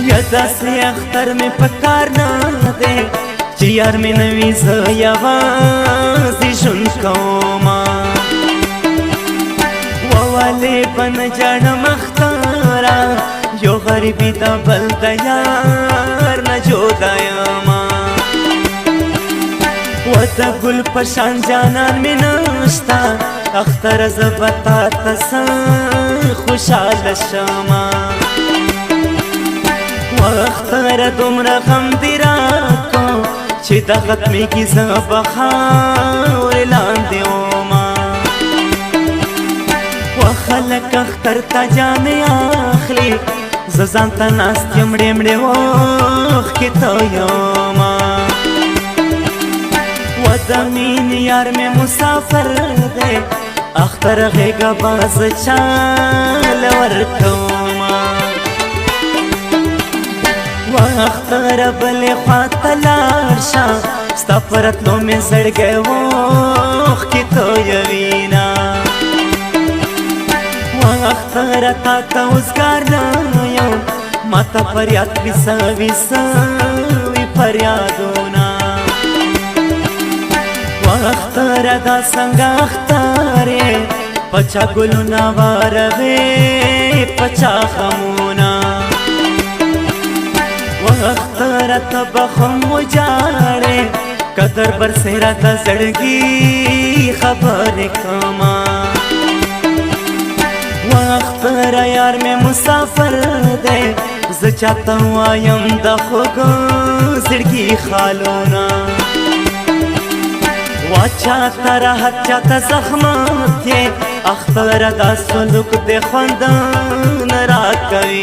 یا داسې اختر مې په کار نه دی چې یار مې نه وي زه یوازې ژوند کومه وولې به نه ژاړم اختره یو غریبي د بل د یار نه جدا یمه و د ګل په شان جانان مې نشته اختره زه به تا ته څه خوشحاله شمه و اختره دومره غم دې راکو چې د ختمېږي زه به خاورې لاندې ومه و خلک اختر ته جامې اخلي زه ځان ته ناست یم مړې مړې اوښکې تویمه و د مینې یار مې مسافر دی اختر غېږه به زه چاله ورکومه و اختره بلې خوا ته لاړ شه ستا په راتلو مې زړګی اوښکې تویوینه و اختره تا ته اوزګار نه یم ما ته فریاد کړي سوي سوي فریادونه و اختره دا څنګه اختر یې په چا ګلونه واروې په چا غمونه و اختره ته به خم وجاړې قدر برسېره د زړګي خبرې کومه و اختره یار مې مسافر دی زه چاته وایم د خوږو زړګي خالونه و چاته راحت چاته زحمت یې اختره دا سلوک دې خوندونه راکوي